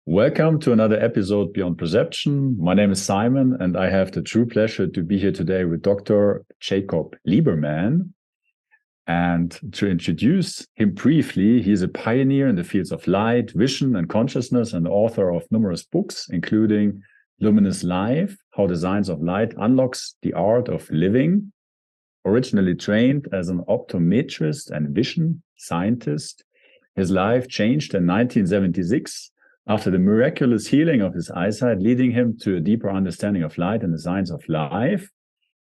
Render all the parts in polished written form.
Welcome to another episode Beyond Perception. My name is Simon, and I have the true pleasure to be here today with Dr. Jacob Liberman. And to introduce him briefly, he is a pioneer in the fields of light, vision, and consciousness, and author of numerous books, including Luminous Life, How the Science of Light Unlocks the Art of Living. Originally trained as an optometrist and vision scientist, his life changed in 1976 after the miraculous healing of his eyesight, leading him to a deeper understanding of light and the science of life.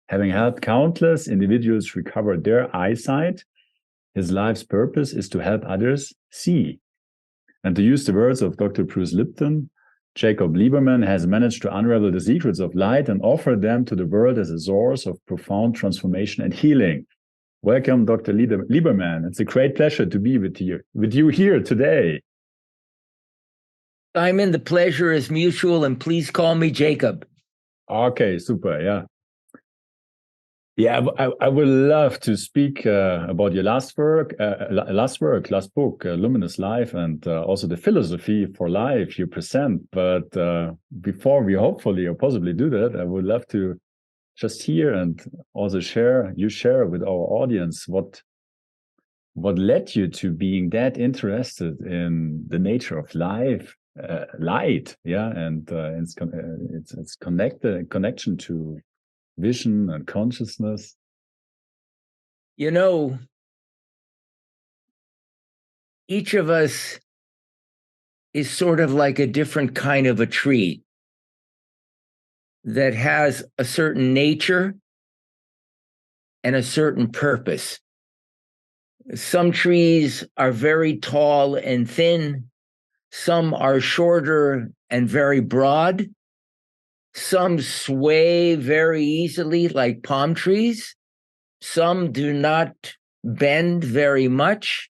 Having helped countless individuals recover their eyesight, his life's purpose is to help others see. And to use the words of Dr. Bruce Lipton, Jacob Liberman has managed to unravel the secrets of light and offer them to the world as a source of profound transformation and healing. Welcome, Dr. Liberman. It's a great pleasure to be with you here today. Simon, the pleasure is mutual, and please call me Jacob. Okay, super. Yeah, I would love to speak about your last book, Luminous Life, and also the philosophy for life you present. But before we hopefully or possibly do that, I would love to just hear and also share with our audience what led you to being that interested in the nature of life, light, and its connection to vision and consciousness. You know, each of us is sort of like a different kind of a tree that has a certain nature and a certain purpose. Some trees are very tall and thin. Some are shorter and very broad. Some sway very easily, like palm trees. Some do not bend very much.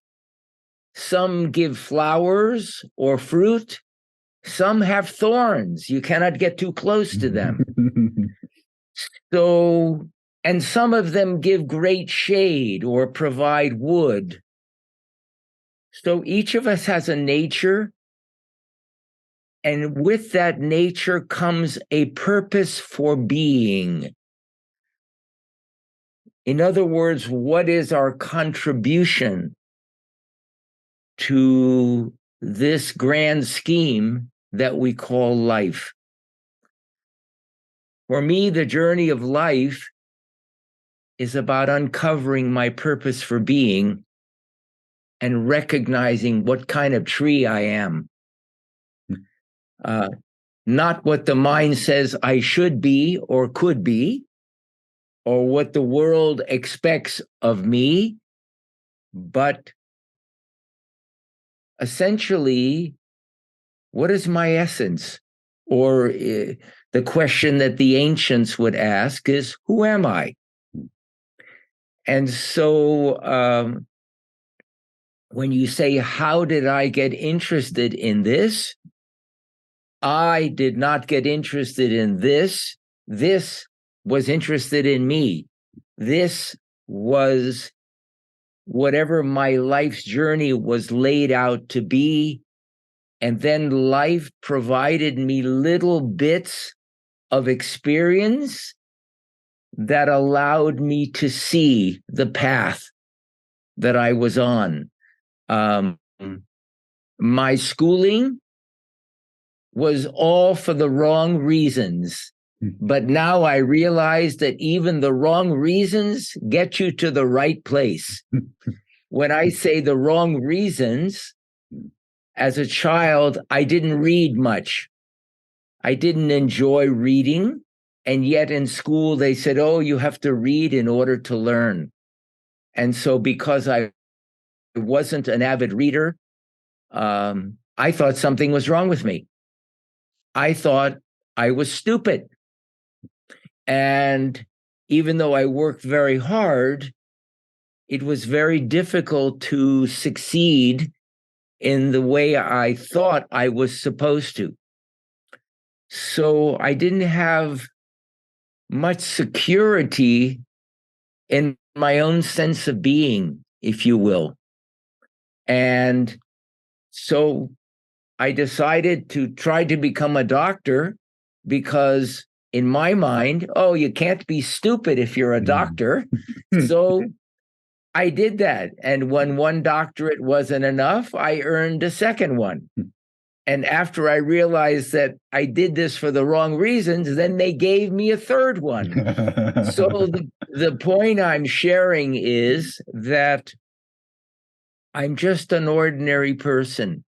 Some give flowers or fruit. Some have thorns. You cannot get too close to them. And some of them give great shade or provide wood. So each of us has a nature. And with that nature comes a purpose for being. In other words, what is our contribution to this grand scheme that we call life? For me, the journey of life is about uncovering my purpose for being and recognizing what kind of tree I am. Not what the mind says I should be or could be, or what the world expects of me, but essentially, what is my essence? Or the question that the ancients would ask is, who am I? And so when you say, how did I get interested in this? I did not get interested in this. This was interested in me. This was whatever my life's journey was laid out to be. And then life provided me little bits of experience that allowed me to see the path that I was on. My schooling was all for the wrong reasons. But now I realize that even the wrong reasons get you to the right place. When I say the wrong reasons, as a child, I didn't read much. I didn't enjoy reading. And yet in school, they said, oh, you have to read in order to learn. And so because I wasn't an avid reader, I thought something was wrong with me. I thought I was stupid. And even though I worked very hard, it was very difficult to succeed in the way I thought I was supposed to. So I didn't have much security in my own sense of being, if you will. And so I decided to try to become a doctor because in my mind, oh, you can't be stupid if you're a doctor. So I did that. And when one doctorate wasn't enough, I earned a second one. And after I realized that I did this for the wrong reasons, then they gave me a third one. So the point I'm sharing is that I'm just an ordinary person,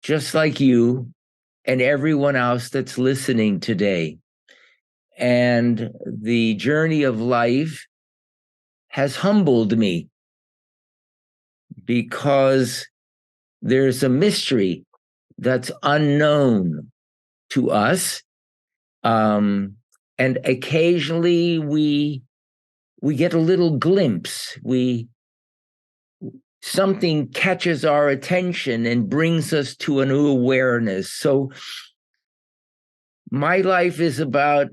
just like you and everyone else that's listening today. And the journey of life has humbled me because there's a mystery that's unknown to us. And occasionally we get a little glimpse. Something catches our attention and brings us to a new awareness. So my life is about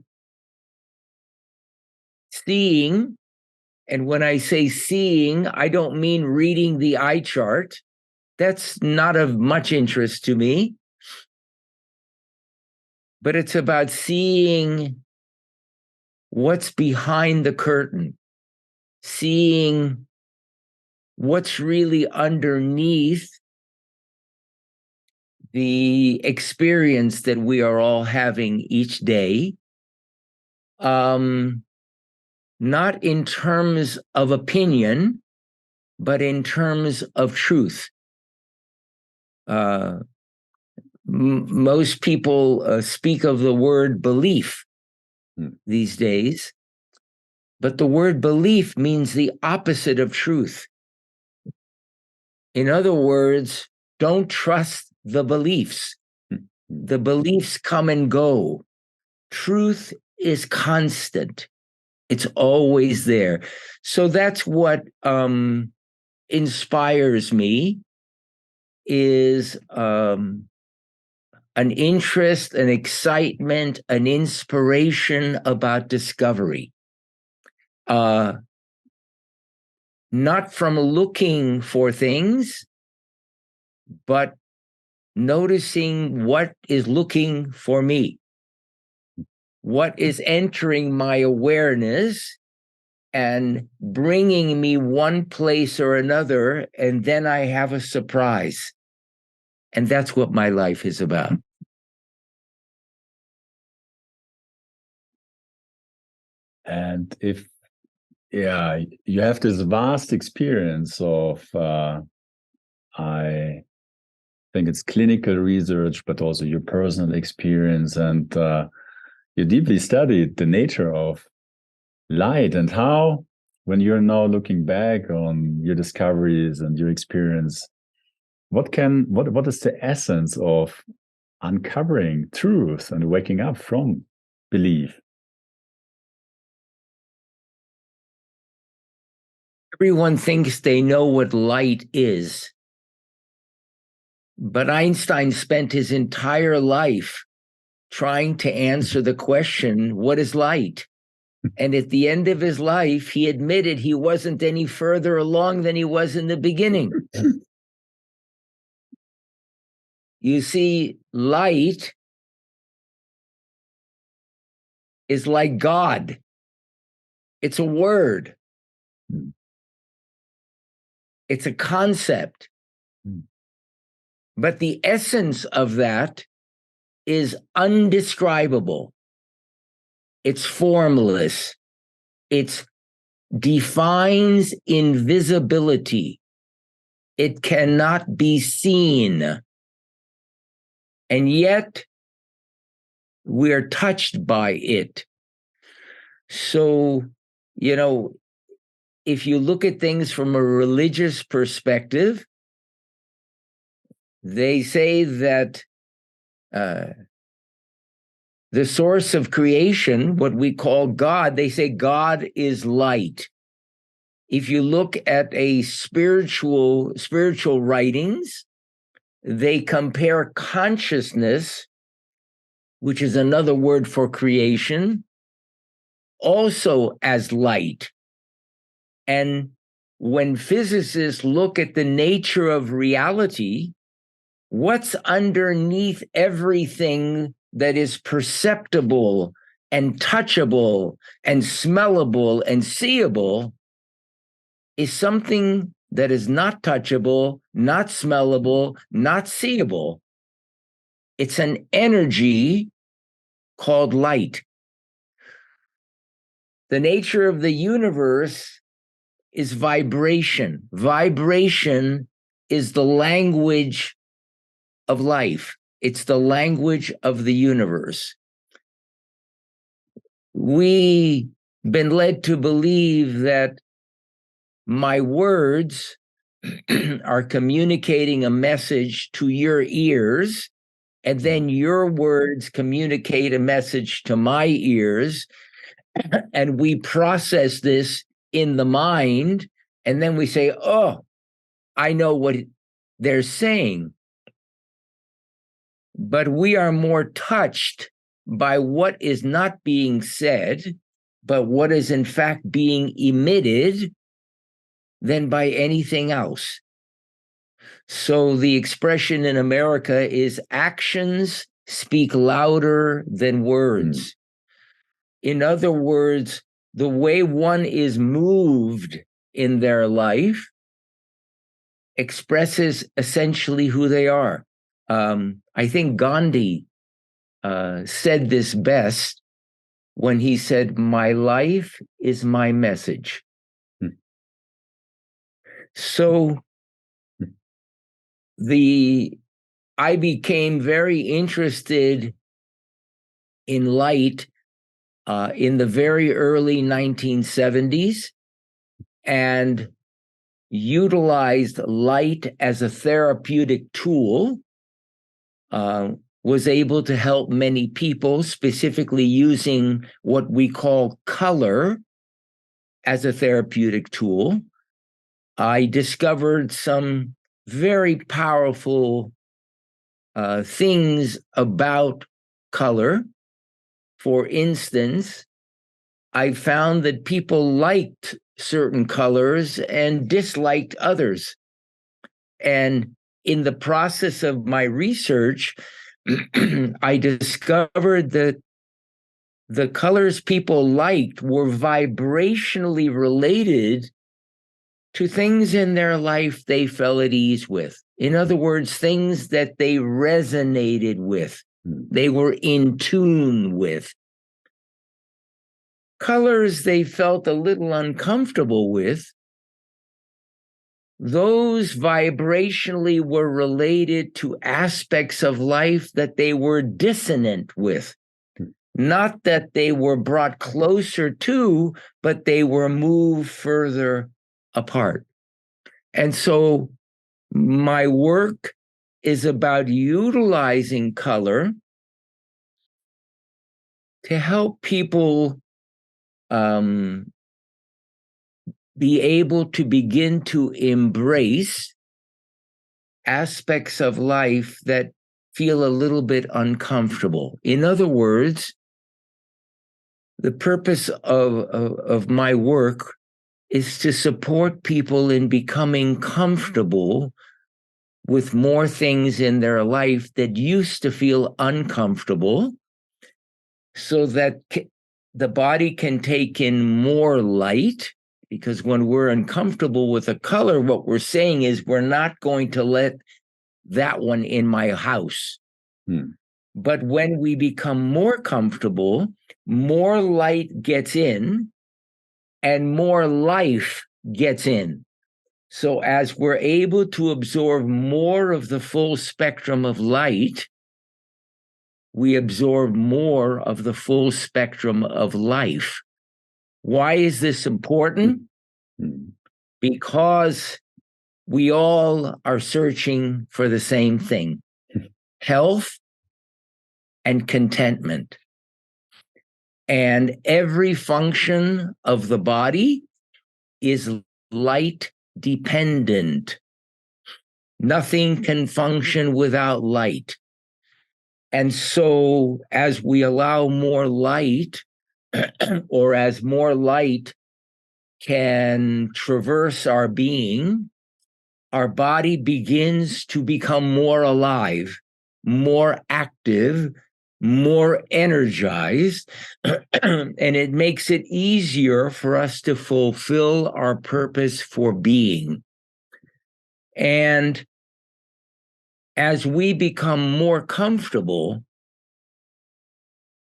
seeing. And when I say seeing, I don't mean reading the eye chart. That's not of much interest to me. But it's about seeing what's behind the curtain, seeing what's really underneath the experience that we are all having each day. Not in terms of opinion, but in terms of truth. Most people speak of the word belief these days, but the word belief means the opposite of truth. In other words, don't trust the beliefs. The beliefs come and go. Truth is constant. It's always there. So that's what inspires me is an interest, an excitement, an inspiration about discovery. Not from looking for things, but noticing what is looking for me, what is entering my awareness and bringing me one place or another, and then I have a surprise. And that's what my life is about. And if, you have this vast experience of, I think it's clinical research, but also your personal experience. And you deeply studied the nature of light and how, when you're now looking back on your discoveries and your experience, what is the essence of uncovering truth and waking up from belief? Everyone thinks they know what light is. But Einstein spent his entire life trying to answer the question, what is light? And at the end of his life, he admitted he wasn't any further along than he was in the beginning. You see, light is like God. It's a word. It's a concept. But the essence of that is undescribable. It's formless. It defines invisibility. It cannot be seen. And yet, we're touched by it. So, if you look at things from a religious perspective, they say that the source of creation, what we call God, they say God is light. If you look at a spiritual writings, they compare consciousness, which is another word for creation, also as light. And when physicists look at the nature of reality, what's underneath everything that is perceptible and touchable and smellable and seeable is something that is not touchable, not smellable, not seeable. It's an energy called light. The nature of the universe is vibration. Vibration is the language of life. It's the language of the universe. We've been led to believe that my words are communicating a message to your ears, and then your words communicate a message to my ears, and we process this in the mind, and then we say, oh, I know what they're saying. But we are more touched by what is not being said, but what is in fact being emitted than by anything else. So the expression in America is actions speak louder than words. In other words, the way one is moved in their life expresses essentially who they are. I think Gandhi said this best when he said, "My life is my message." So I became very interested in light in the very early 1970s and utilized light as a therapeutic tool, was able to help many people, specifically using what we call color as a therapeutic tool. I discovered some very powerful things about color. For instance, I found that people liked certain colors and disliked others. And in the process of my research, I discovered that the colors people liked were vibrationally related to things in their life they felt at ease with. In other words, things that they resonated with, they were in tune with. Colors they felt a little uncomfortable with, those vibrationally were related to aspects of life that they were dissonant with. Not that they were brought closer to, but they were moved further apart. And so my work is about utilizing color to help people be able to begin to embrace aspects of life that feel a little bit uncomfortable. In other words, the purpose of my work is to support people in becoming comfortable with more things in their life that used to feel uncomfortable, so that the body can take in more light. Because when we're uncomfortable with a color, what we're saying is we're not going to let that one in my house. But when we become more comfortable, more light gets in and more life gets in. So as we're able to absorb more of the full spectrum of light, we absorb more of the full spectrum of life. Why is this important? Because we all are searching for the same thing: health and contentment. And every function of the body is light dependent. Nothing can function without light. And so as we allow more light, or as more light can traverse our being, our body begins to become more alive, more active, more energized, and it makes it easier for us to fulfill our purpose for being. And as we become more comfortable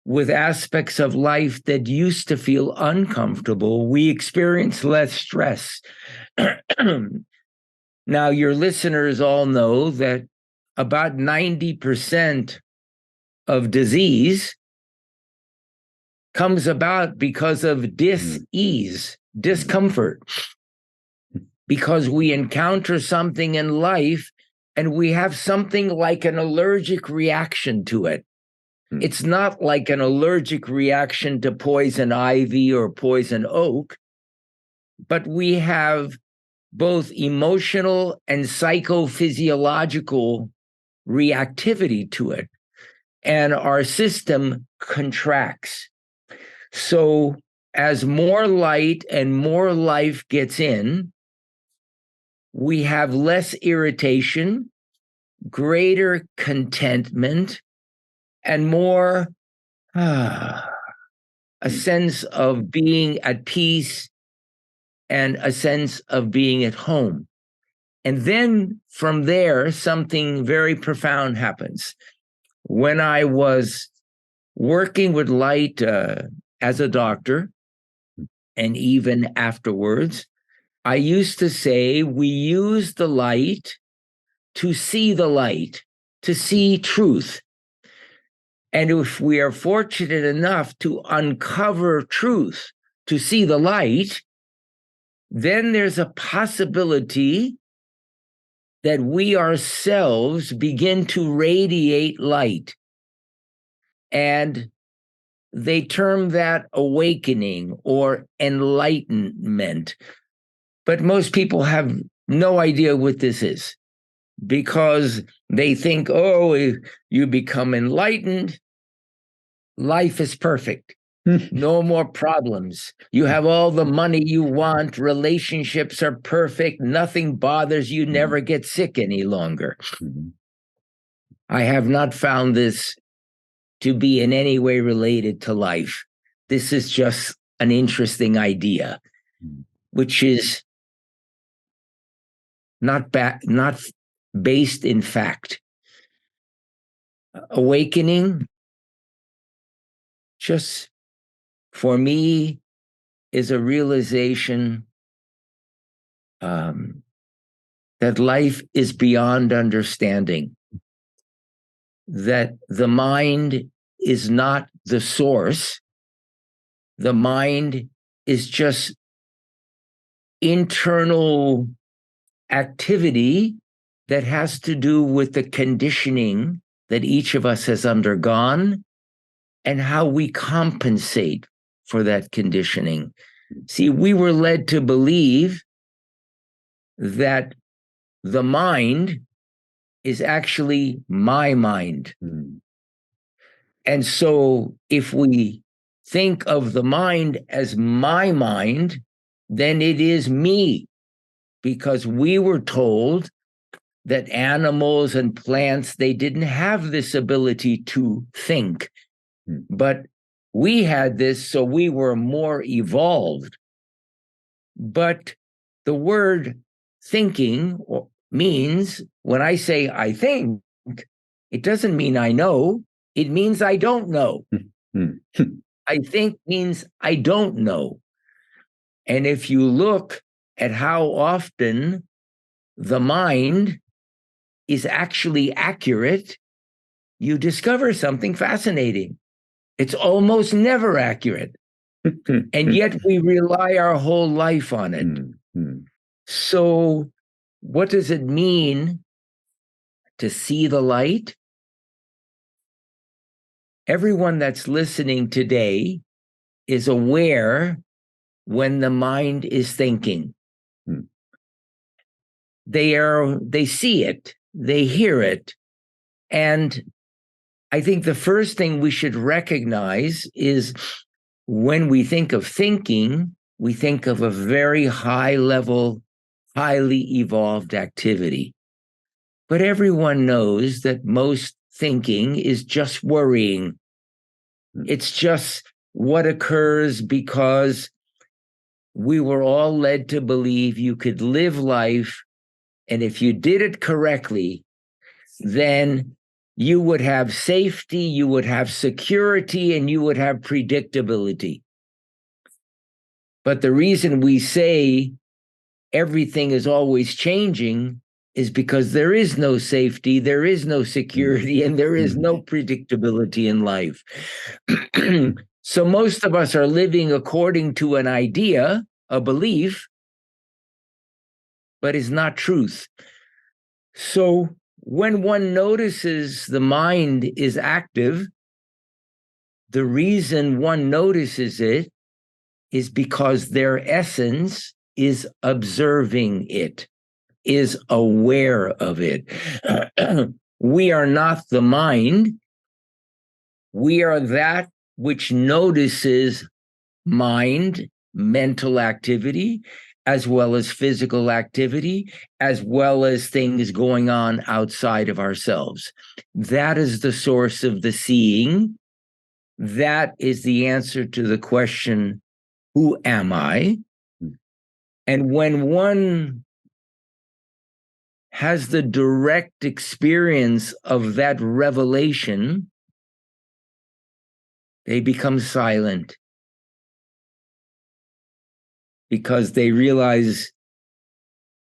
with aspects of life that used to feel uncomfortable, we experience less stress. Now, your listeners all know that about 90% of disease comes about because of dis-ease, discomfort, because we encounter something in life and we have something like an allergic reaction to it. It's not like an allergic reaction to poison ivy or poison oak, but we have both emotional and psychophysiological reactivity to it, and our system contracts. So as more light and more life gets in, we have less irritation, greater contentment, and more a sense of being at peace and a sense of being at home. And then from there, something very profound happens. When I was working with light as a doctor, and even afterwards, I used to say we use the light, to see truth. And if we are fortunate enough to uncover truth, to see the light, then there's a possibility that we ourselves begin to radiate light. And they term that awakening or enlightenment. But most people have no idea what this is, because they think, oh, if you become enlightened, life is perfect. No more problems. You have all the money you want. Relationships are perfect. Nothing bothers you. Never get sick any longer. I have not found this to be in any way related to life. This is just an interesting idea, which is not based in fact. Awakening, just for me, is a realization that life is beyond understanding, that the mind is not the source. The mind is just internal activity that has to do with the conditioning that each of us has undergone and how we compensate for that conditioning. See, we were led to believe that the mind is actually my mind. And so if we think of the mind as my mind, then it is me, because we were told that animals and plants, they didn't have this ability to think. But we had this, so we were more evolved. But the word thinking means, when I say I think, it doesn't mean I know. It means I don't know. I think means I don't know. And if you look at how often the mind is actually accurate, you discover something fascinating. It's almost never accurate. And yet we rely our whole life on it. So what does it mean to see the light? Everyone that's listening today is aware when the mind is thinking. They see it, they hear it. And I think the first thing we should recognize is when we think of thinking, we think of a very high level highly evolved activity. But everyone knows that most thinking is just worrying. It's just what occurs because we were all led to believe you could live life, and if you did it correctly, then you would have safety, you would have security, and you would have predictability. But the reason we say everything is always changing is because there is no safety, there is no security, and there is no predictability in life. So most of us are living according to an idea, a belief, but is not truth. So when one notices the mind is active, the reason one notices it is because their essence is observing it, is aware of it. We are not the mind. We are that which notices mind, mental activity, as well as physical activity, as well as things going on outside of ourselves. That is the source of the seeing. That is the answer to the question, who am I? And when one has the direct experience of that revelation, they become silent because they realize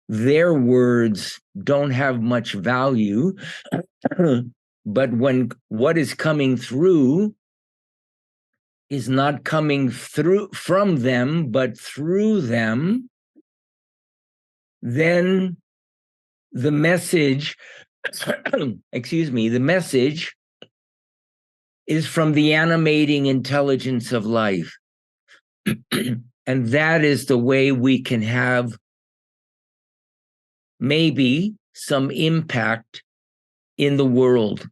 their words don't have much value, but when what is coming through is not coming through from them, but through them, then the message, the message is from the animating intelligence of life. And that is the way we can have maybe some impact in the world.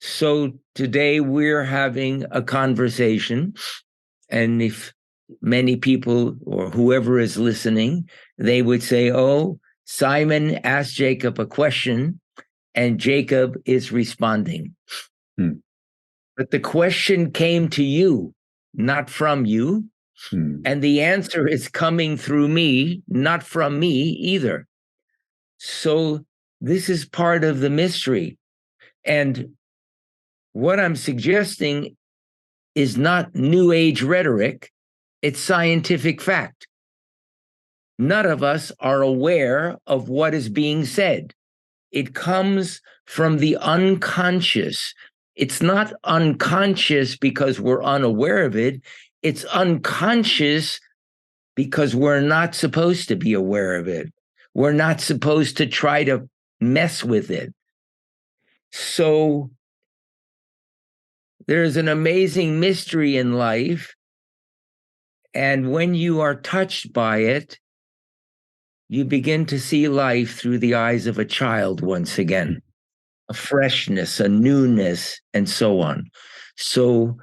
So today we're having a conversation, and if many people or whoever is listening, they would say, oh, Simon asked Jacob a question and Jacob is responding. But the question came to you, not from you. And the answer is coming through me, not from me either. So this is part of the mystery. And what I'm suggesting is not New Age rhetoric, it's scientific fact. None of us are aware of what is being said. It comes from the unconscious. It's not unconscious because we're unaware of it. It's unconscious because we're not supposed to be aware of it. We're not supposed to try to mess with it. So there's an amazing mystery in life. And when you are touched by it, you begin to see life through the eyes of a child once again, a freshness, a newness, and so on. So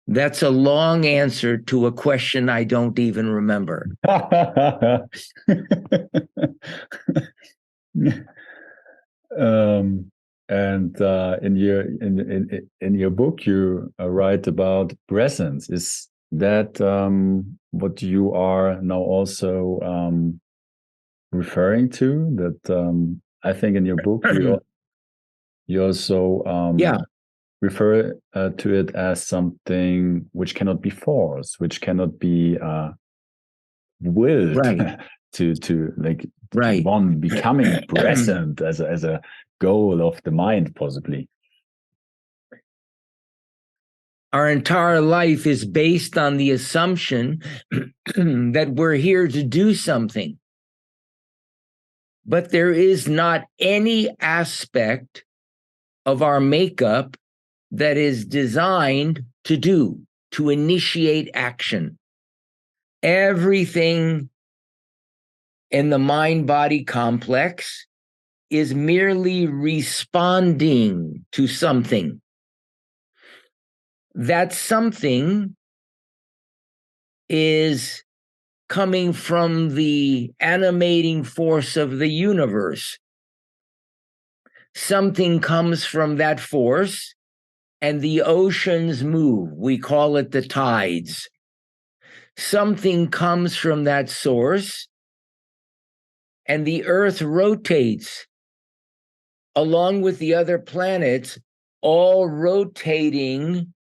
that's a long answer to a question I don't even remember. And in your book, you write about presence. Is that what you are now also referring to? That I think in your book you also refer to it as something which cannot be forced, which cannot be willed, right. to like right. one becoming present as a goal of the mind, possibly. Our entire life is based on the assumption that we're here to do something. But there is not any aspect of our makeup that is designed to initiate action. Everything in the mind-body complex is merely responding to something. That something is coming from the animating force of the universe. Something comes from that force, and the oceans move. We call it the tides. Something comes from that source, and the earth rotates along with the other planets, all rotating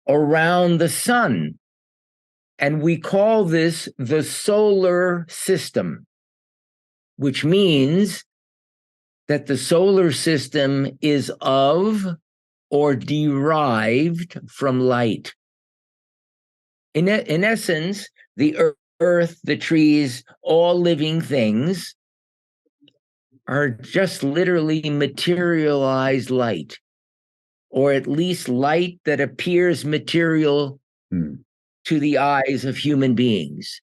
around the sun. And we call this the solar system, which means that the solar system is of or derived from light. In essence, the earth, the trees, all living things are just literally materialized light, or at least light that appears material to the eyes of human beings.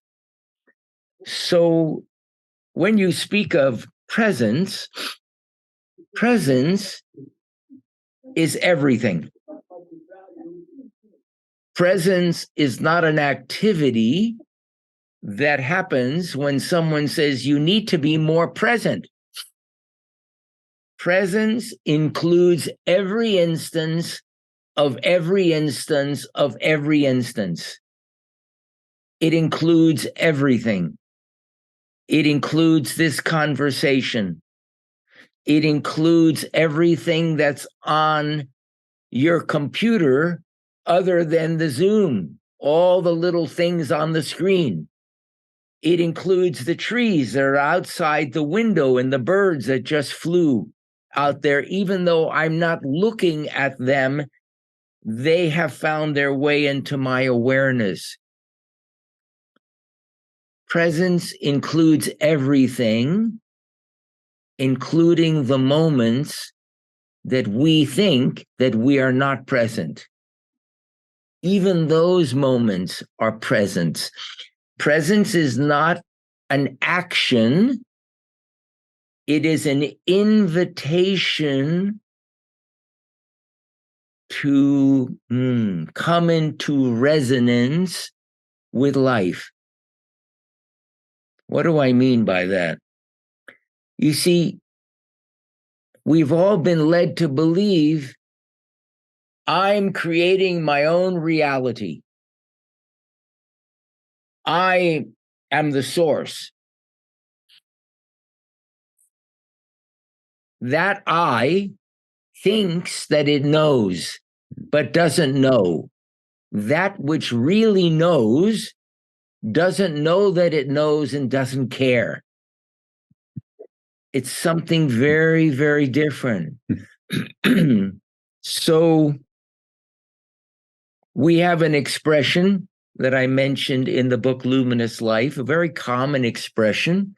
So when you speak of presence, presence is everything. Presence is not an activity that happens when someone says you need to be more present. Presence includes every instance of every instance of every instance. It includes everything. It includes this conversation. It includes everything that's on your computer other than the Zoom, all the little things on the screen. It includes the trees that are outside the window and the birds that just flew out there. Even though I'm not looking at them, they have found their way into my awareness. Presence includes everything, including the moments that we think that we are not present. Even those moments are presence. Presence is not an action. It is an invitation to come into resonance with life. What do I mean by that? You see, we've all been led to believe I'm creating my own reality. I am the source. That I thinks that it knows, but doesn't know. That which really knows doesn't know that it knows and doesn't care. It's something very, very different. So we have an expression that I mentioned in the book Luminous Life, a very common expression.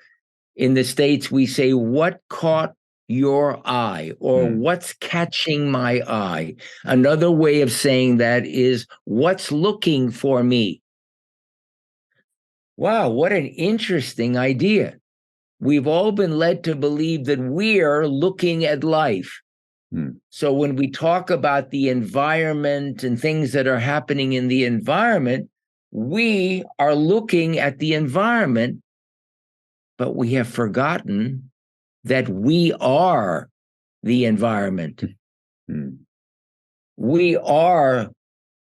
In the States, we say, what caught your eye, or what's catching my eye? Another way of saying that is, what's looking for me? Wow, what an interesting idea. We've all been led to believe that we're looking at life. So when we talk about the environment and things that are happening in the environment, we are looking at the environment, but we have forgotten that we are the environment. We're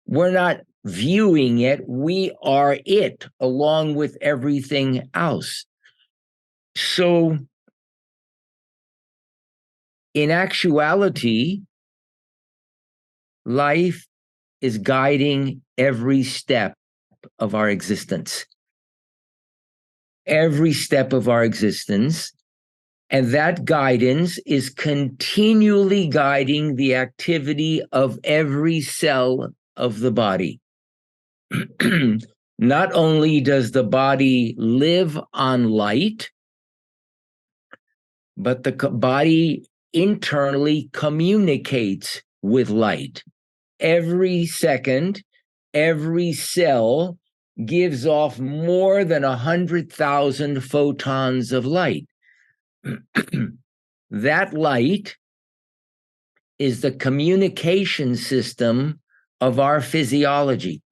not viewing it, we are it along with everything else. So in actuality, life is guiding every step of our existence. Every step of our existence. And that guidance is continually guiding the activity of every cell of the body. Not only does the body live on light, but the body internally communicates with light. Every second, every cell gives off more than 100,000 photons of light. That light is the communication system of our physiology.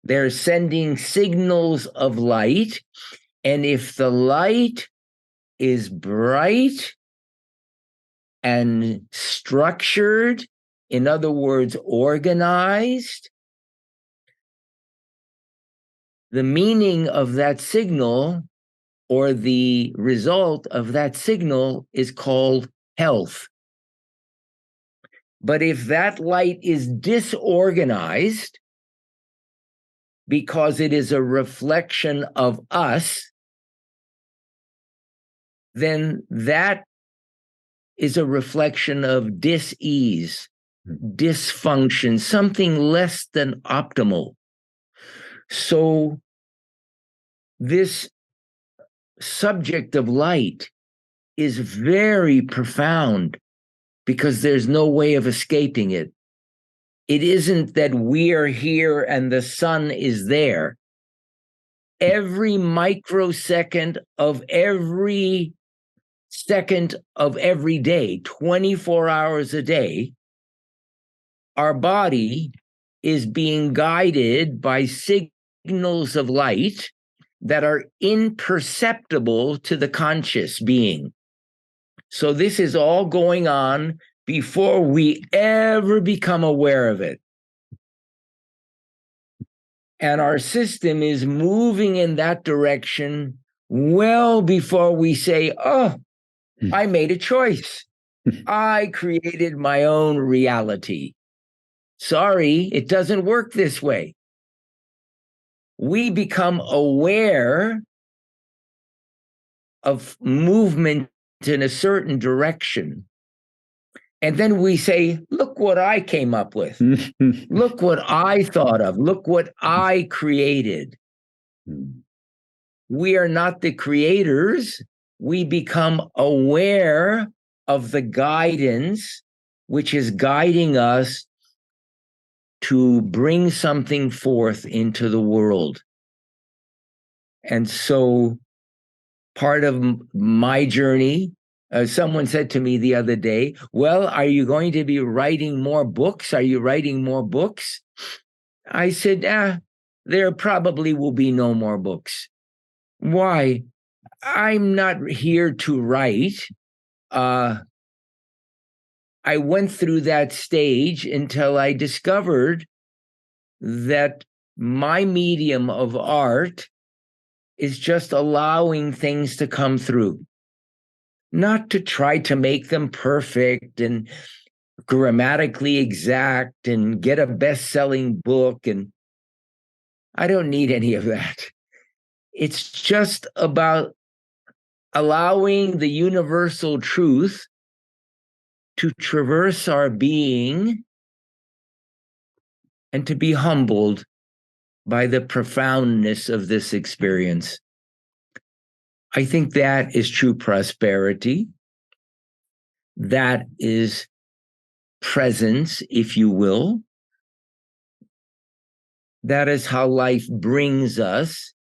They're sending signals of light. And if the light is bright and structured, in other words, organized, the meaning of that signal or the result of that signal is called health. But if that light is disorganized because it is a reflection of us, then that is a reflection of dis-ease, dysfunction, something less than optimal. So this subject of light is very profound because there's no way of escaping it. It isn't that we are here and the sun is there. Every microsecond of every second of every day, 24 hours a day, our body is being guided by signals of light that are imperceptible to the conscious being. So this is all going on before we ever become aware of it. And our system is moving in that direction well before we say, oh, I made a choice. I created my own reality. Sorry, it doesn't work this way. We become aware of movement in a certain direction. And then we say, look what I came up with. Look what I thought of. Look what I created. We are not the creators. We become aware of the guidance, which is guiding us to bring something forth into the world. And so part of my journey, someone said to me the other day, well, are you going to be writing more books? Are you writing more books? I said, there probably will be no more books. Why? I'm not here to write. I went through that stage until I discovered that my medium of art is just allowing things to come through, not to try to make them perfect and grammatically exact and get a best-selling book. And I don't need any of that. It's just about allowing the universal truth to traverse our being and to be humbled by the profoundness of this experience. I think that is true prosperity. That is presence, if you will. That is how life brings us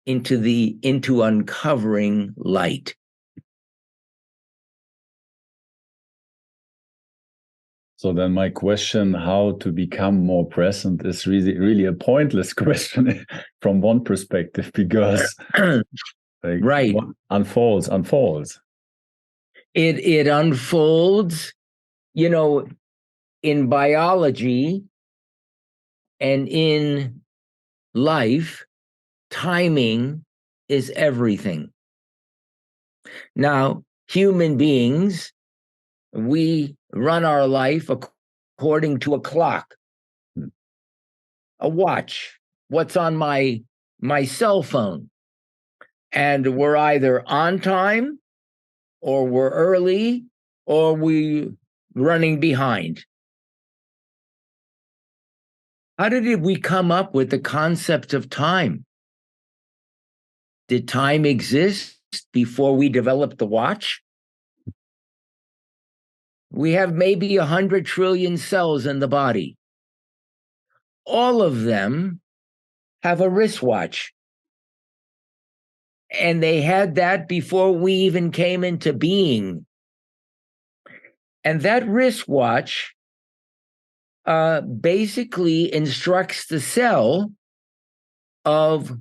into uncovering light. So then my question, how to become more present, is really a pointless question from one perspective, because right, unfolds. It unfolds, in biology and in life, timing is everything. Now, human beings, we run our life according to a clock, a watch, what's on my cell phone. And we're either on time, or we're early, or we're running behind. How did we come up with the concept of time? Did time exist before we developed the watch? We have maybe 100 trillion cells in the body. All of them have a wristwatch. And they had that before we even came into being. And that wristwatch basically instructs the cell of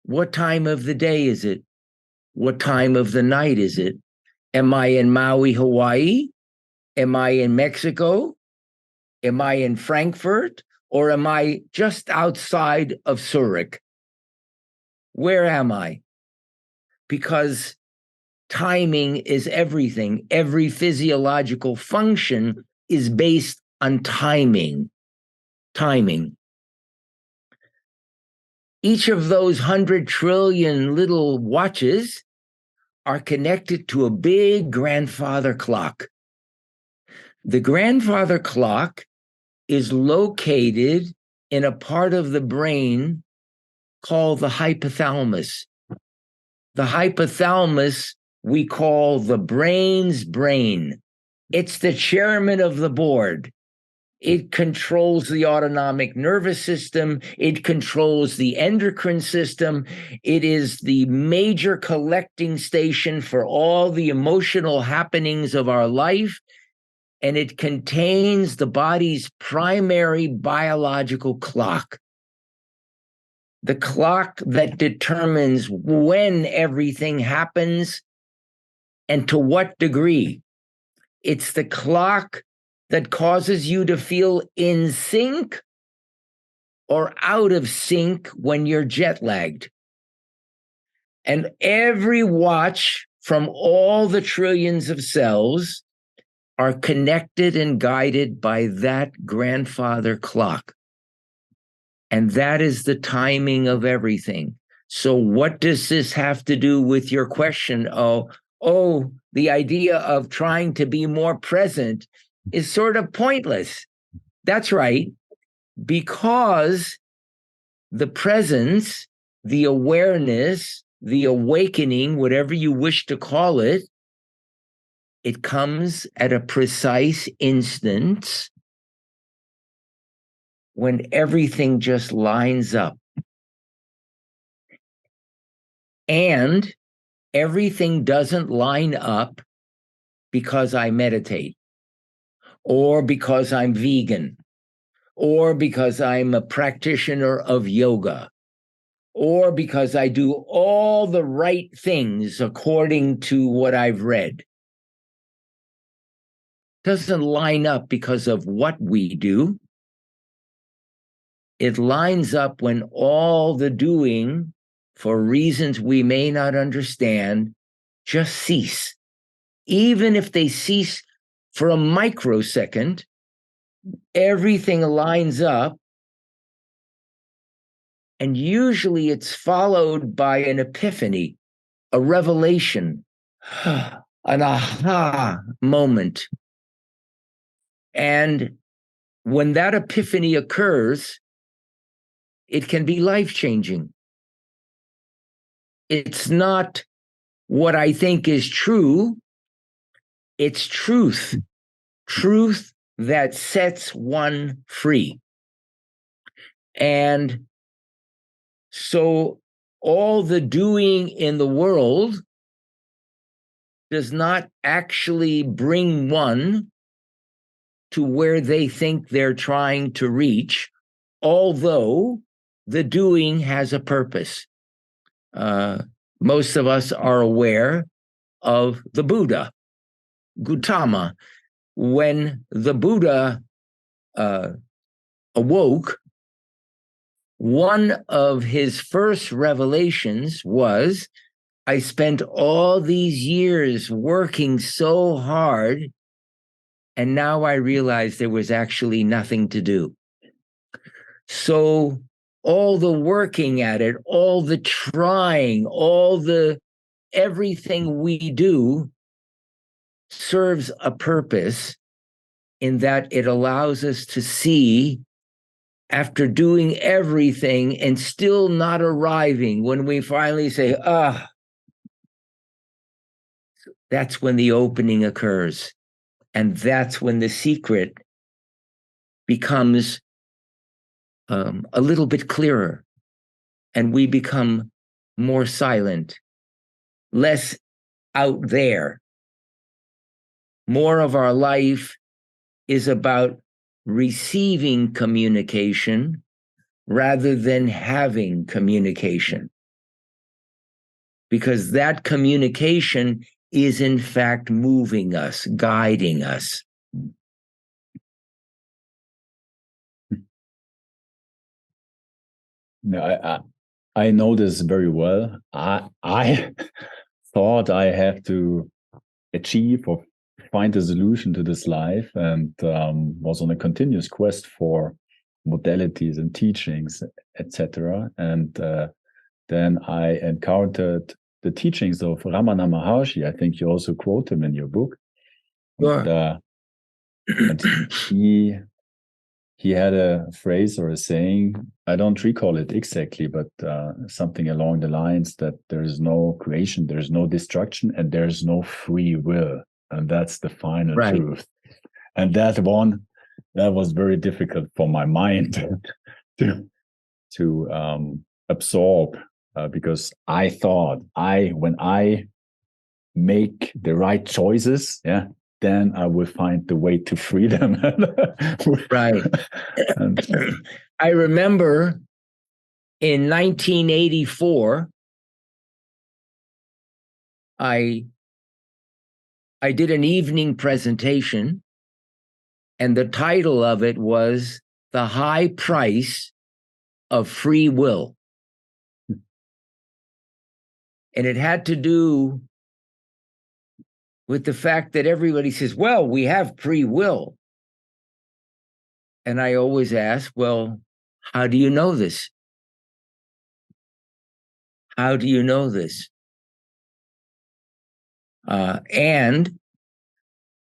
what time of the day is it? What time of the night is it? Am I in Maui, Hawaii? Am I in Mexico? Am I in Frankfurt? Or am I just outside of Zurich? Where am I? Because timing is everything. Every physiological function is based on timing. Timing. Each of those 100 trillion little watches are connected to a big grandfather clock. The grandfather clock is located in a part of the brain called the hypothalamus. The hypothalamus we call the brain's brain. It's the chairman of the board. It controls the autonomic nervous system. It controls the endocrine system. It is the major collecting station for all the emotional happenings of our life. And it contains the body's primary biological clock. The clock that determines when everything happens and to what degree. It's the clock that causes you to feel in sync or out of sync when you're jet lagged. And every watch from all the trillions of cells are connected and guided by that grandfather clock. And that is the timing of everything. So what does this have to do with your question? The idea of trying to be more present is sort of pointless. That's right, because the presence, the awareness, the awakening, whatever you wish to call it, it comes at a precise instance when everything just lines up. And everything doesn't line up because I meditate, or because I'm vegan, or because I'm a practitioner of yoga, or because I do all the right things according to what I've read. Doesn't line up because of what we do. It lines up when all the doing, for reasons we may not understand, just cease. Even if they cease for a microsecond, everything lines up. And usually it's followed by an epiphany, a revelation, an aha moment. And when that epiphany occurs, it can be life-changing. It's not what I think is true. It's truth. Truth that sets one free. And so all the doing in the world does not actually bring one to where they think they're trying to reach, although the doing has a purpose. Most of us are aware of the Buddha, Gautama. When the Buddha awoke, one of his first revelations was, I spent all these years working so hard, and now I realize there was actually nothing to do. So all the working at it, all the trying, everything we do serves a purpose in that it allows us to see, after doing everything and still not arriving, when we finally say, that's when the opening occurs. And that's when the secret becomes a little bit clearer, and we become more silent, less out there. More of our life is about receiving communication rather than having communication. Because that communication is in fact moving us, guiding us. No, I know this very well. I thought I have to achieve or find a solution to this life, and was on a continuous quest for modalities and teachings, etc. And then I encountered the teachings of Ramana Maharaji. I think you also quote him in your book. Sure. And he had a phrase or a saying, I don't recall it exactly, but something along the lines that there is no creation, there's no destruction, and there's no free will. And that's the final truth. And that was very difficult for my mind to absorb, because I thought when I make the right choices, then I will find the way to freedom. Right. I remember in 1984, I did an evening presentation, and the title of it was The High Price of Free Will. And it had to do with the fact that everybody says, well, we have free will. And I always ask, well, how do you know this? How do you know this? And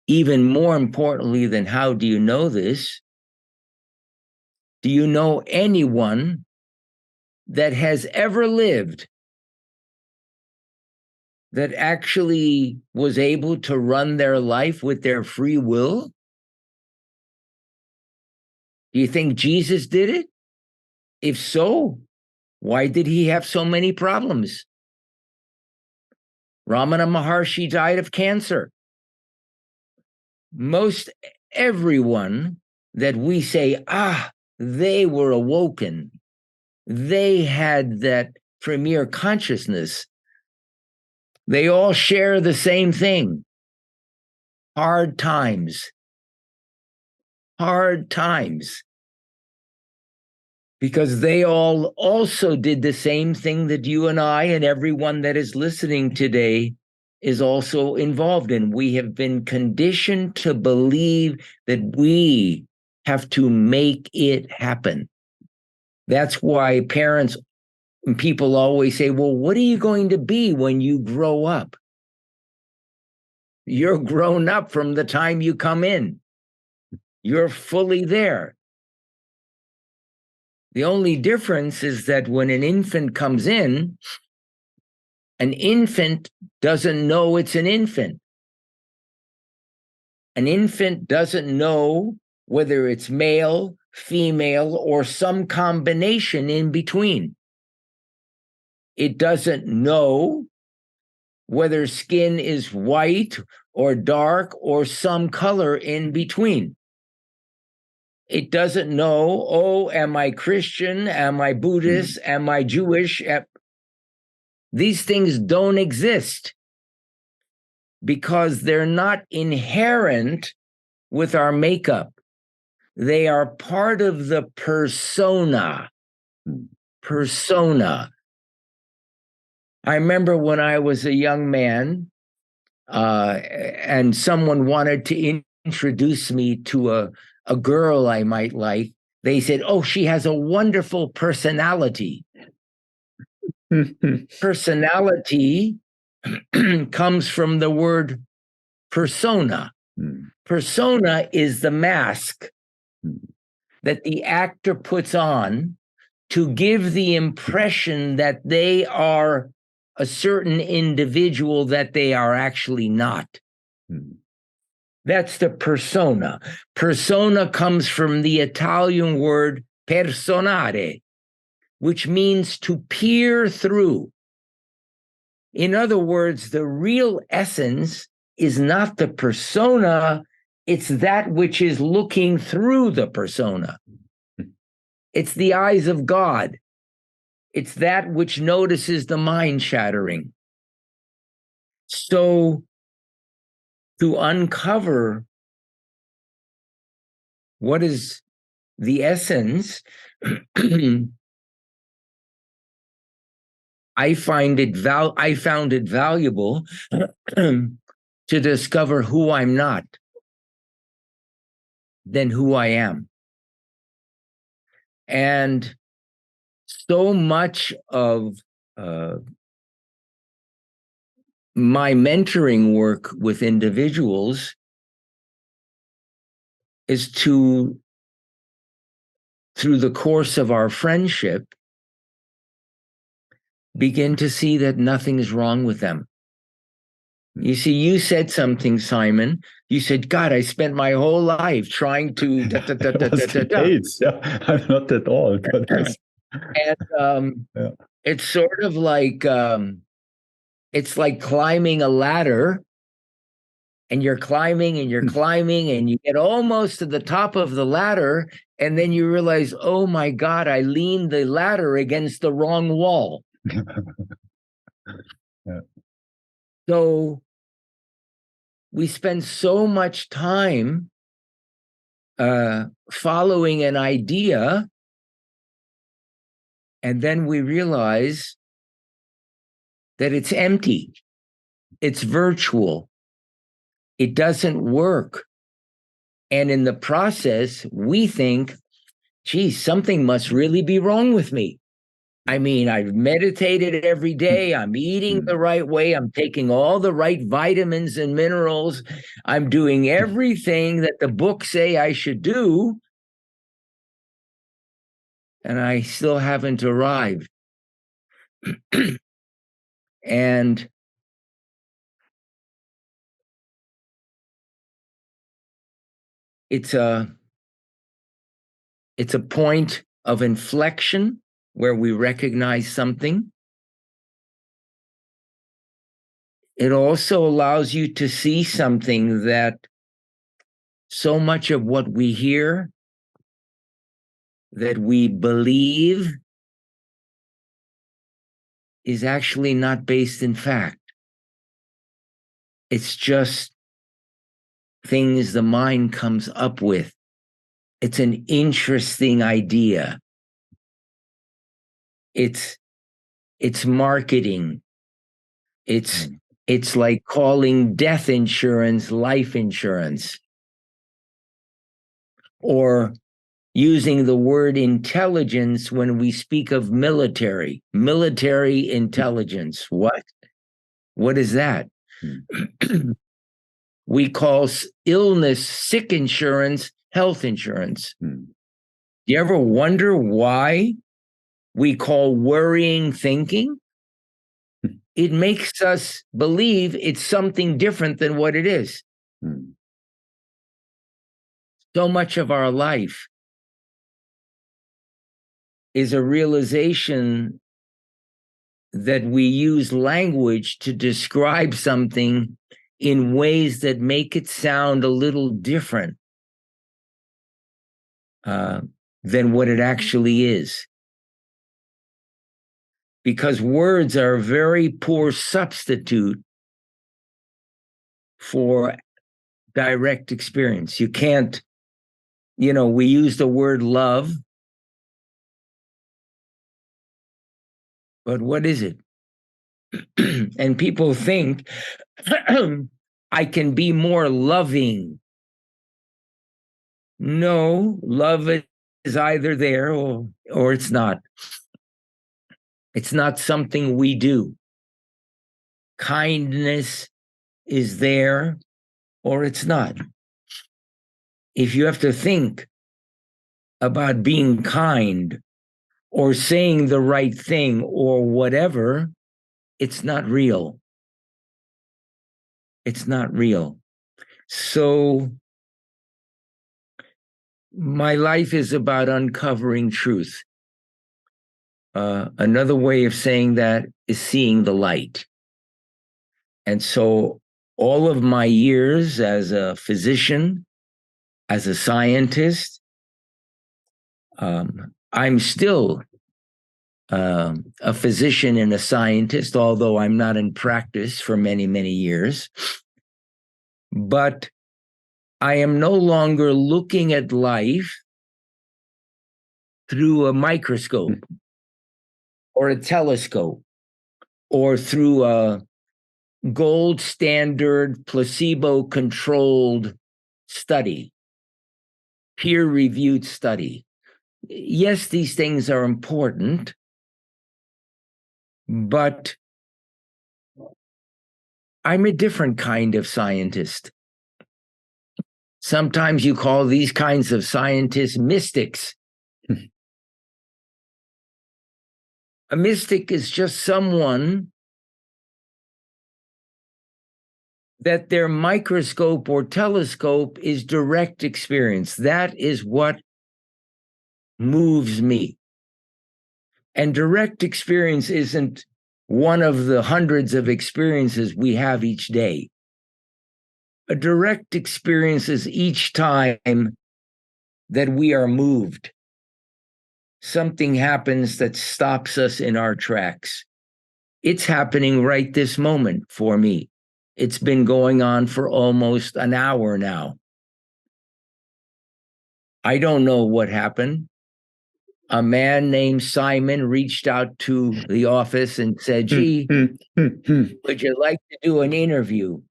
even more importantly than how do you know this, do you know anyone that has ever lived that actually was able to run their life with their free will? Do you think Jesus did it? If so, why did he have so many problems? Ramana Maharaji died of cancer. Most everyone that we say, they were awoken, they had that premier consciousness, they all share the same thing: hard times. Hard times. Because they all also did the same thing that you and I and everyone that is listening today is also involved in. We have been conditioned to believe that we have to make it happen. That's why parents and people always say, well, what are you going to be when you grow up? You're grown up from the time you come in. You're fully there. The only difference is that when an infant comes in, an infant doesn't know it's an infant. An infant doesn't know whether it's male, female, or some combination in between. It doesn't know whether skin is white or dark or some color in between. It doesn't know, oh, am I Christian? Am I Buddhist? Am I Jewish? These things don't exist because they're not inherent with our makeup. They are part of the persona. Persona. I remember when I was a young man, and someone wanted to introduce me to a girl I might like. They said, oh, she has a wonderful personality. Personality comes from the word persona. Persona is the mask that the actor puts on to give the impression that they are a certain individual that they are actually not. That's the persona. Persona comes from the Italian word personare, which means to peer through. In other words, the real essence is not the persona, it's that which is looking through the persona. It's the eyes of God. It's that which notices the mind shattering. So to uncover what is the essence, I found it valuable to discover who I'm not than who I am. And so much of my mentoring work with individuals is to, through the course of our friendship, begin to see that nothing is wrong with them. You see, you said something, Simon. You said, God, I spent my whole life trying to AIDS. Yeah, I'm not at all. And it's sort of like it's like climbing a ladder, and you're climbing and you're climbing, and you get almost to the top of the ladder, and then you realize, oh my God, I leaned the ladder against the wrong wall. Yeah. So we spend so much time following an idea, and then we realize that it's empty, it's virtual, it doesn't work. And in the process, we think, geez, something must really be wrong with me. I mean, I've meditated every day. I'm eating the right way. I'm taking all the right vitamins and minerals. I'm doing everything that the books say I should do. And I still haven't arrived. And it's a point of inflection where we recognize something. It also allows you to see something, that so much of what we hear, that we believe, is actually not based in fact. It's just things the mind comes up with. It's an interesting idea. It's marketing. It's like calling death insurance life insurance, or using the word intelligence when we speak of military intelligence. What is that? We call illness, sick insurance, health insurance. Do you ever wonder why we call worrying thinking? It makes us believe it's something different than what it is. So much of our life is a realization that we use language to describe something in ways that make it sound a little different than what it actually is. Because words are a very poor substitute for direct experience. You can't, we use the word love, but what is it? And people think, I can be more loving. No, love is either there or it's not. It's not something we do. Kindness is there or it's not. If you have to think about being kind or saying the right thing or whatever, it's not real. It's not real. So my life is about uncovering truth. Another way of saying that is seeing the light. And so all of my years as a physician, as a scientist, I'm still a physician and a scientist, although I'm not in practice for many, many years. But I am no longer looking at life through a microscope or a telescope or through a gold standard placebo-controlled study, peer-reviewed study. Yes, these things are important, but I'm a different kind of scientist. Sometimes you call these kinds of scientists mystics. A mystic is just someone that their microscope or telescope is direct experience. That is what moves me. And direct experience isn't one of the hundreds of experiences we have each day. A direct experience is each time that we are moved. Something happens that stops us in our tracks. It's happening right this moment for me. It's been going on for almost an hour now. I don't know what happened. A man named Simon reached out to the office and said, "Gee, would you like to do an interview?"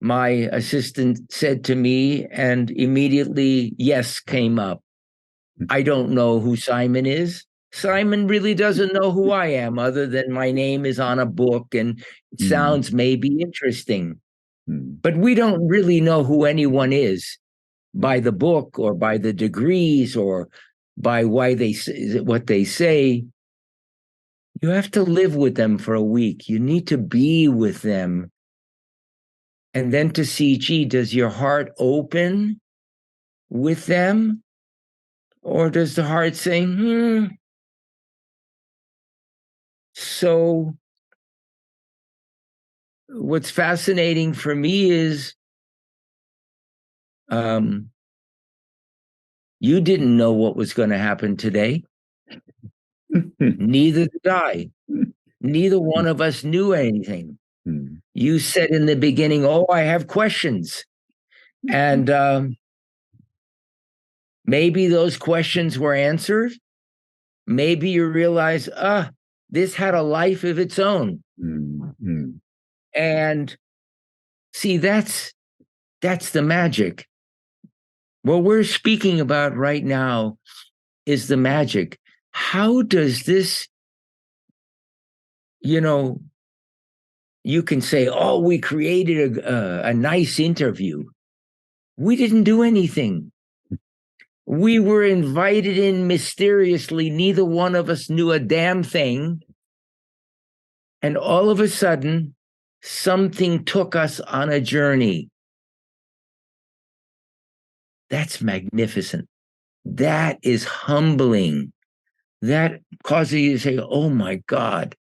My assistant said to me, and immediately yes came up. I don't know who Simon is. Simon really doesn't know who I am, other than my name is on a book and it sounds maybe interesting. But we don't really know who anyone is by the book or by the degrees or by what they say. You have to live with them for a week. You need to be with them. And then to see, gee, does your heart open with them? Or does the heart say, So what's fascinating for me is you didn't know what was going to happen today. Neither did I. Neither one of us knew anything. You said in the beginning, oh, I have questions. And maybe those questions were answered. Maybe you realize, this had a life of its own. And see, that's the magic. What we're speaking about right now is the magic. How does this, you can say, oh, we created a nice interview. We didn't do anything. We were invited in mysteriously. Neither one of us knew a damn thing. And all of a sudden, something took us on a journey. That's magnificent. That is humbling. That causes you to say, oh my God,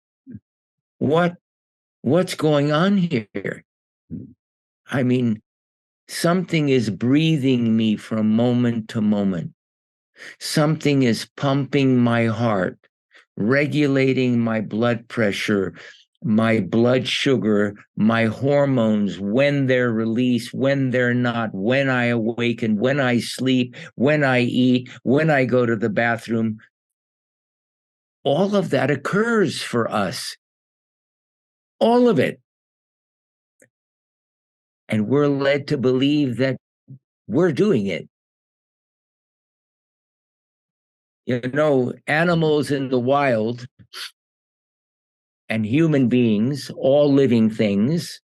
what's going on here? I mean, something is breathing me from moment to moment. Something is pumping my heart, regulating my blood pressure, my blood sugar, my hormones, when they're released, when they're not, when I awaken, when I sleep, when I eat, when I go to the bathroom. All of that occurs for us. All of it. And we're led to believe that we're doing it. Animals in the wild and human beings, all living things,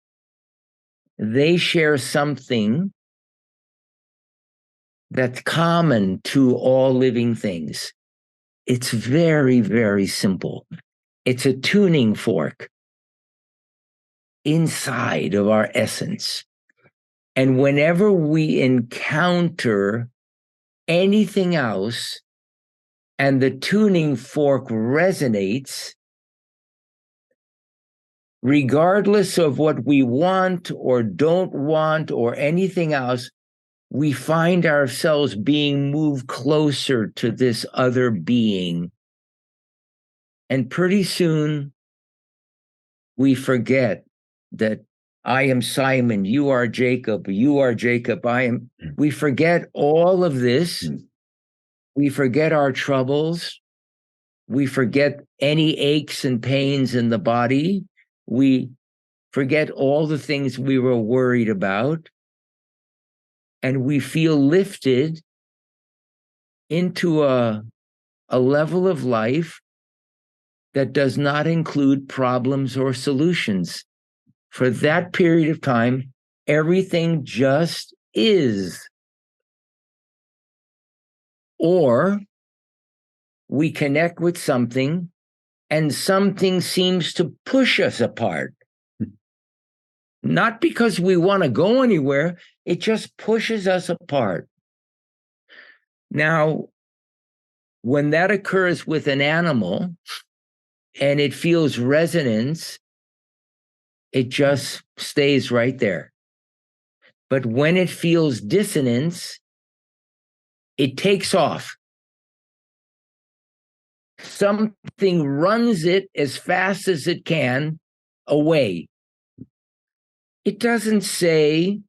they share something that's common to all living things. It's very, very simple. It's a tuning fork inside of our essence. And whenever we encounter anything else and the tuning fork resonates, regardless of what we want or don't want or anything else, we find ourselves being moved closer to this other being. And pretty soon we forget that I am Simon, you are Jacob, I am. We forget all of this. We forget our troubles. We forget any aches and pains in the body. We forget all the things we were worried about. And we feel lifted into a level of life that does not include problems or solutions. For that period of time, everything just is. Or we connect with something and something seems to push us apart. Not because we want to go anywhere, it just pushes us apart. Now, when that occurs with an animal and it feels resonance, it just stays right there. But when it feels dissonance, it takes off. Something runs it as fast as it can away. It doesn't say,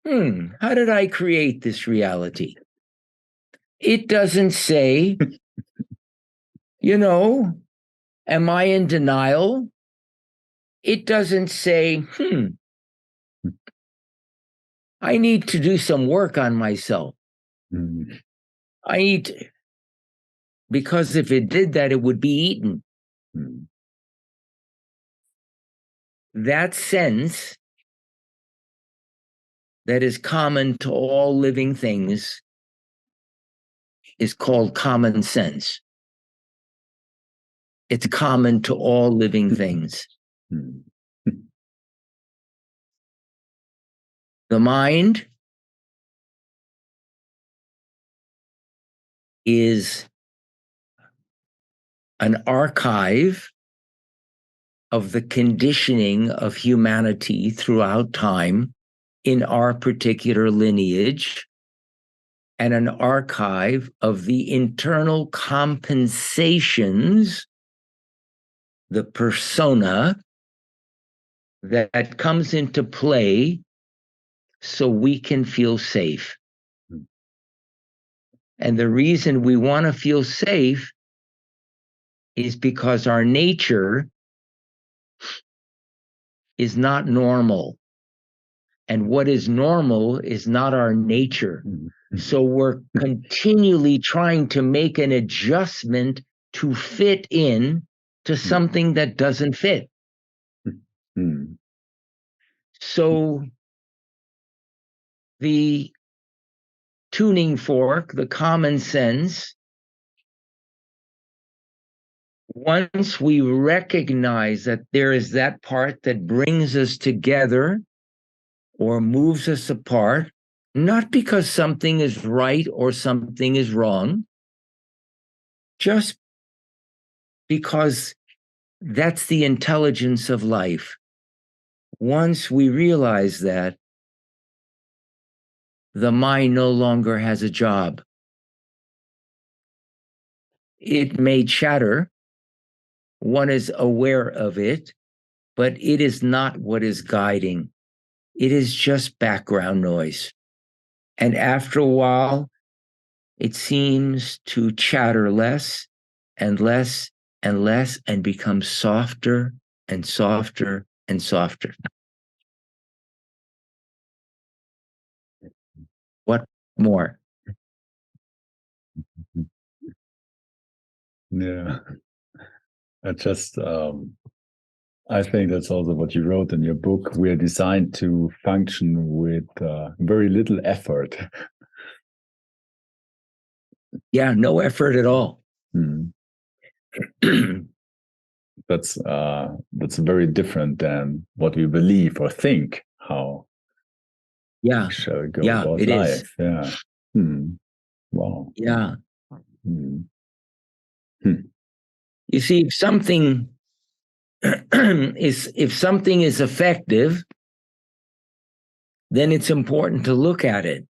how did I create this reality? It doesn't say, am I in denial? It doesn't say, I need to do some work on myself. I need to, because if it did that, it would be eaten. That sense that is common to all living things is called common sense. It's common to all living things. The mind is an archive of the conditioning of humanity throughout time in our particular lineage, and an archive of the internal compensations, the persona that comes into play so we can feel safe. And the reason we want to feel safe is because our nature is not normal. And what is normal is not our nature. So we're continually trying to make an adjustment to fit in to something that doesn't fit. So the tuning fork, the common sense, once we recognize that there is that part that brings us together or moves us apart, not because something is right or something is wrong, just because that's the intelligence of life. Once we realize that, the mind no longer has a job. It may chatter, one is aware of it, but it is not what is guiding. It is just background noise. And after a while, it seems to chatter less and less and less and become softer and softer and softer. What more? Yeah, I think that's also what you wrote in your book. We are designed to function with very little effort. Yeah, no effort at all. That's very different than what we believe or think. How shall we go about it life? Is. Yeah. Wow. Yeah. You see, if something is effective, then it's important to look at it.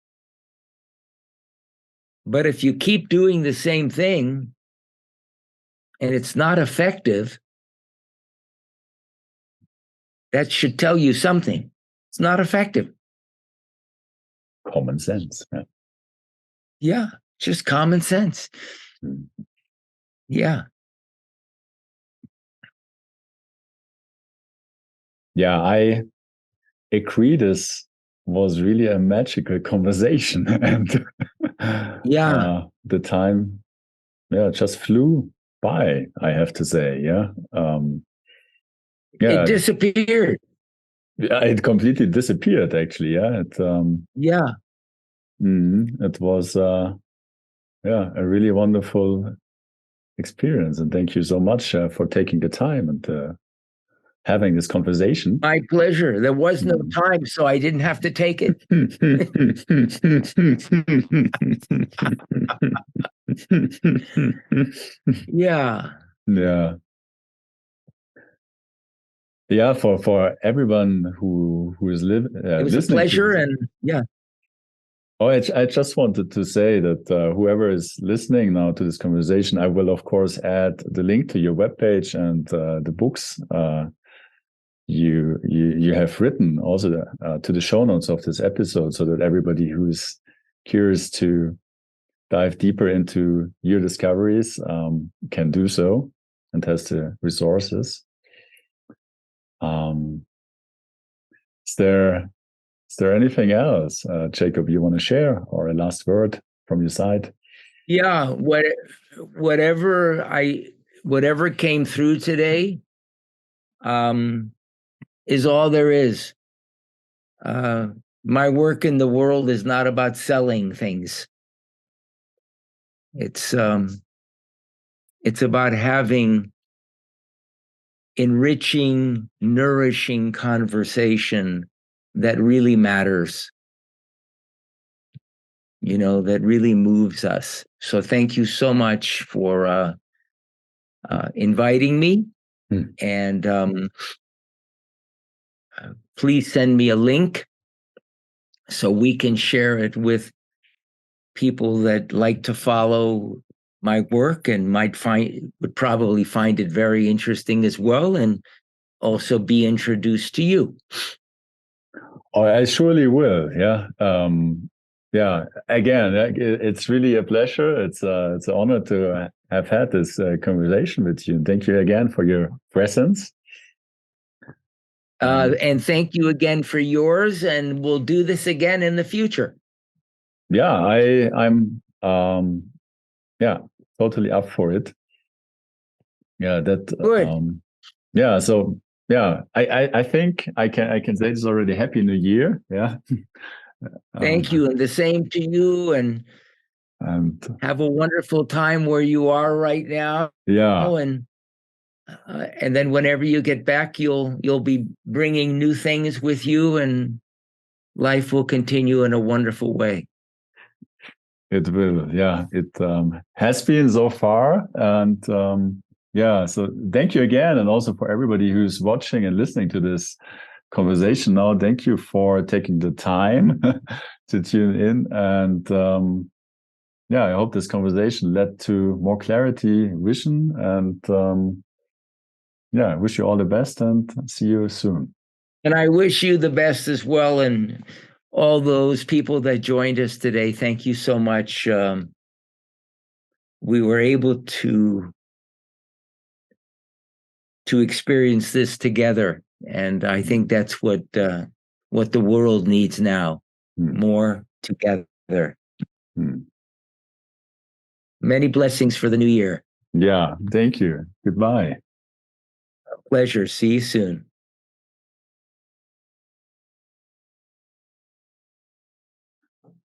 But if you keep doing the same thing and it's not effective, that should tell you something. It's not effective. Common sense. Yeah. Yeah, just common sense. Yeah. Yeah, I agree. This was really a magical conversation, and the time, just flew by. I have to say, It disappeared. Yeah, it completely disappeared. Actually, it was a really wonderful experience, and thank you so much for taking the time and having this conversation. My pleasure. There was no time, so I didn't have to take it. Yeah. Yeah, for everyone who is listening. It was a pleasure, and yeah. Oh, I just wanted to say that whoever is listening now to this conversation, I will of course add the link to your webpage and the books you have written also to the show notes of this episode, so that everybody who's curious to dive deeper into your discoveries can do so and has the resources. Is there anything else, Jacob, you want to share, or a last word from your side? Yeah, whatever came through today is all there is. My work in the world is not about selling things. It's about having enriching, nourishing conversation that really matters, that really moves us. So thank you so much for inviting me. And please send me a link so we can share it with people that like to follow my work and would probably find it very interesting as well, and also be introduced to you. Oh, I surely will. Again, it's really a pleasure. It's an honor to have had this conversation with you. Thank you again for your presence. And thank you again for yours, and we'll do this again in the future. Yeah, I'm totally up for it. Yeah, that good. So I think I can say this already. Happy New Year. Yeah. Thank you, and the same to you, and have a wonderful time where you are right now. Yeah. And then whenever you get back, you'll be bringing new things with you, and life will continue in a wonderful way. It will. Yeah, it has been so far, and so thank you again, and also for everybody who's watching and listening to this conversation now. Thank you for taking the time to tune in, and I hope this conversation led to more clarity, vision, and I wish you all the best, and see you soon. And I wish you the best as well, and all those people that joined us today. Thank you so much. We were able to experience this together, and I think that's what the world needs now. More together. Many blessings for the new year. Yeah, thank you. Goodbye. A pleasure. See you soon.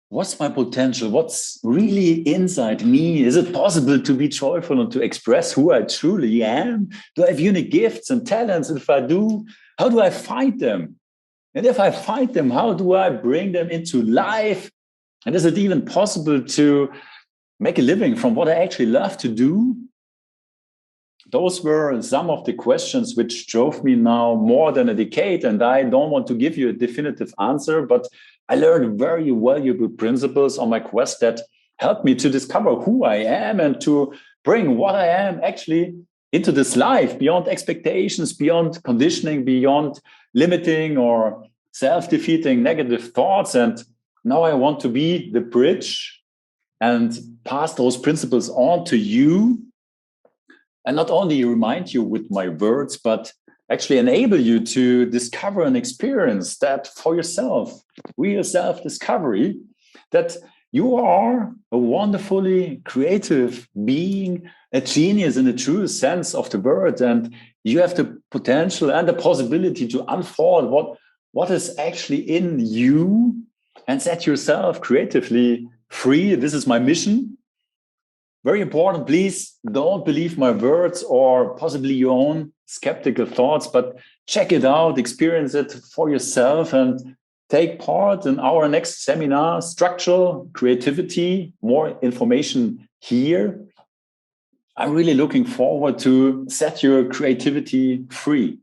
What's my potential? What's really inside me? Is it possible to be joyful and to express who I truly am? Do I have unique gifts and talents? And if I do, how do I find them? And if I find them, how do I bring them into life? And is it even possible to make a living from what I actually love to do? Those were some of the questions which drove me now more than a decade. And I don't want to give you a definitive answer, but I learned very valuable principles on my quest that helped me to discover who I am and to bring what I am actually into this life, beyond expectations, beyond conditioning, beyond limiting or self-defeating negative thoughts. And now I want to be the bridge and pass those principles on to you. And not only remind you with my words, but actually enable you to discover and experience that for yourself, real self-discovery, that you are a wonderfully creative being, a genius in the true sense of the word, and you have the potential and the possibility to unfold what is actually in you and set yourself creatively free. This is my mission. Very important, please don't believe my words or possibly your own skeptical thoughts, but check it out, experience it for yourself, and take part in our next seminar, Structural Creativity. More information here. I'm really looking forward to set your creativity free.